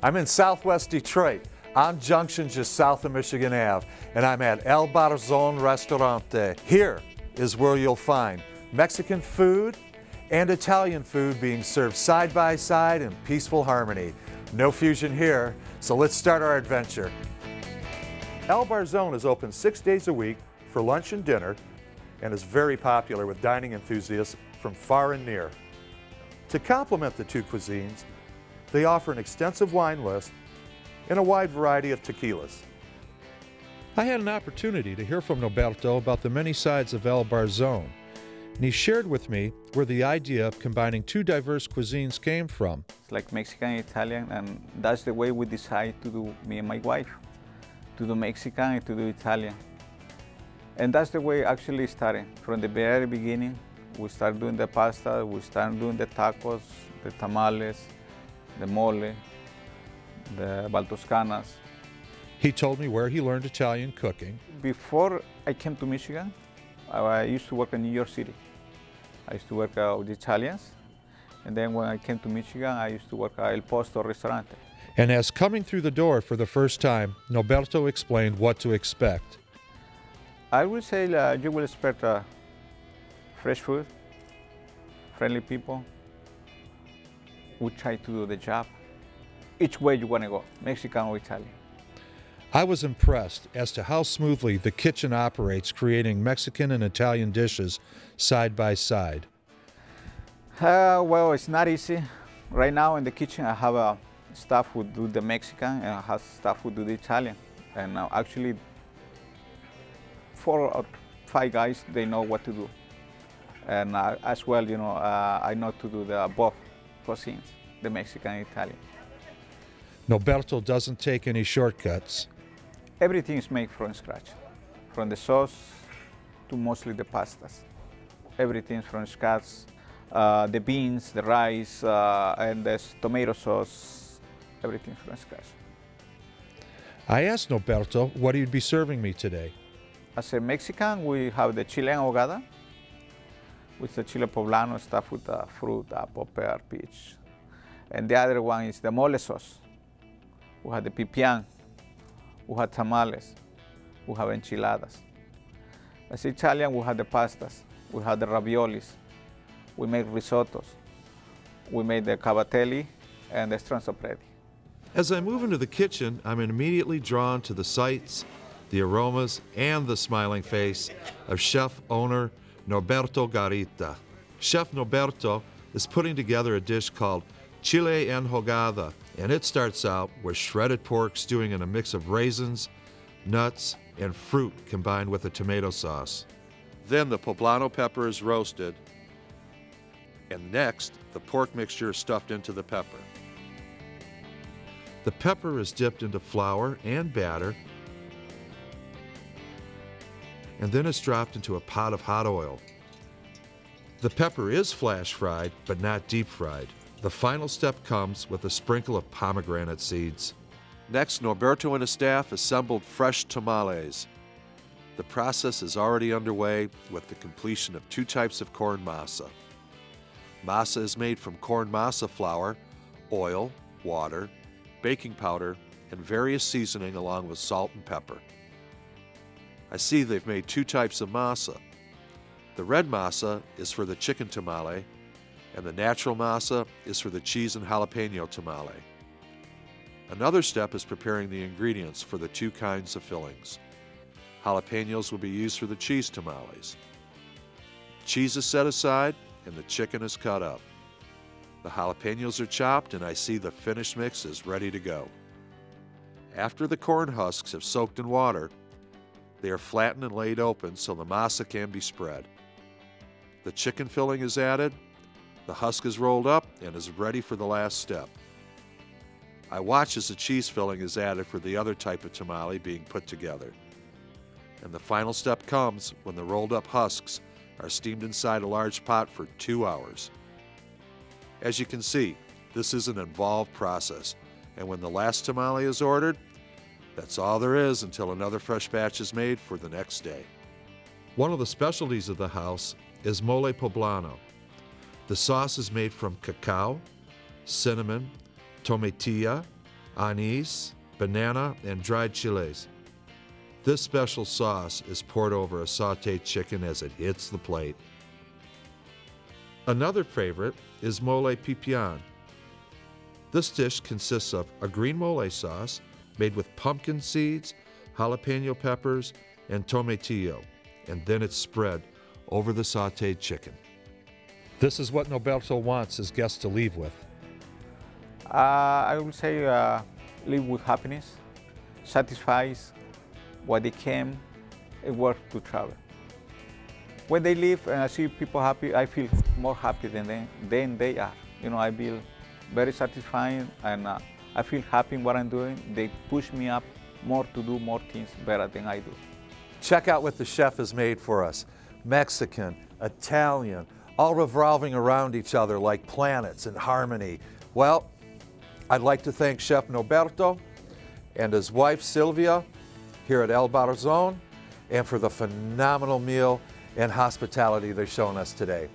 I'm in Southwest Detroit, on Junction just south of Michigan Ave, and I'm at El Barzon Restaurante. Here is where you'll find Mexican food and Italian food being served side by side in peaceful harmony. No fusion here, so let's start our adventure. El Barzon is open 6 days a week for lunch and dinner and is very popular with dining enthusiasts from far and near. To complement the two cuisines, they offer an extensive wine list and a wide variety of tequilas. I had an opportunity to hear from Norberto about the many sides of El Barzon, and he shared with me where the idea of combining two diverse cuisines came from. It's like Mexican and Italian, and that's the way we decided to do, me and my wife, to do Mexican and to do Italian. And that's the way it actually started. From the very beginning, we started doing the pasta, we started doing the tacos, the tamales, the mole, the baltoscanas. He told me where he learned Italian cooking. Before I came to Michigan, I used to work in New York City. I used to work with Italians. And then when I came to Michigan, I used to work at El Posto Ristorante. And as coming through the door for the first time, Norberto explained what to expect. I would say you will expect fresh food, friendly people. We try to do the job. Each way you want to go, Mexican or Italian. I was impressed as to how smoothly the kitchen operates, creating Mexican and Italian dishes side by side. Well, it's not easy. Right now in the kitchen, I have staff who do the Mexican and I have staff who do the Italian. And actually, 4 or 5 guys, they know what to do. And as well, you know, I know to do the both cuisines, the Mexican and Italian. Norberto doesn't take any shortcuts. Everything is made from scratch, from the sauce to mostly the pastas. Everything is from scratch. The beans, the rice, and the tomato sauce, everything from scratch. I asked Norberto what he'd be serving me today. As a Mexican, we have the chile en hogada, with the chile poblano stuffed with fruit, apple, pear, peach. And the other one is the mole sauce. We have the pipián, we have tamales, we have enchiladas. As Italian, we have the pastas, we have the raviolis, we make risottos, we make the cavatelli and the stronzopredi. As I move into the kitchen, I'm immediately drawn to the sights, the aromas, and the smiling face of chef-owner Norberto Garita. Chef Norberto is putting together a dish called chile en hogada, and it starts out with shredded pork stewing in a mix of raisins, nuts, and fruit combined with a tomato sauce. Then the poblano pepper is roasted, and next the pork mixture is stuffed into the pepper. The pepper is dipped into flour and batter, and then it's dropped into a pot of hot oil. The pepper is flash fried, but not deep fried. The final step comes with a sprinkle of pomegranate seeds. Next, Norberto and his staff assembled fresh tamales. The process is already underway with the completion of 2 types of corn masa. Masa is made from corn masa flour, oil, water, baking powder, and various seasoning along with salt and pepper. I see they've made 2 types of masa. The red masa is for the chicken tamale, and the natural masa is for the cheese and jalapeno tamale. Another step is preparing the ingredients for the 2 kinds of fillings. Jalapenos will be used for the cheese tamales. Cheese is set aside and the chicken is cut up. The jalapenos are chopped and I see the finished mix is ready to go. After the corn husks have soaked in water, they are flattened and laid open so the masa can be spread. The chicken filling is added, the husk is rolled up and is ready for the last step. I watch as the cheese filling is added for the other type of tamale being put together. And the final step comes when the rolled up husks are steamed inside a large pot for 2 hours. As you can see, this is an involved process, and when the last tamale is ordered, that's all there is until another fresh batch is made for the next day. One of the specialties of the house is mole poblano. The sauce is made from cacao, cinnamon, tomatilla, anise, banana, and dried chiles. This special sauce is poured over a sautéed chicken as it hits the plate. Another favorite is mole pipián. This dish consists of a green mole sauce made with pumpkin seeds, jalapeno peppers, and tomatillo, and then it's spread over the sautéed chicken. This is what Norberto wants his guests to leave with. I would say live with happiness, satisfies what they came and work to travel. When they leave and I see people happy, I feel more happy than they are. You know, I feel very satisfying and I feel happy in what I'm doing. They push me up more to do more things better than I do. Check out what the chef has made for us. Mexican, Italian, all revolving around each other like planets in harmony. Well, I'd like to thank Chef Norberto and his wife Sylvia here at El Barzon and for the phenomenal meal and hospitality they've shown us today.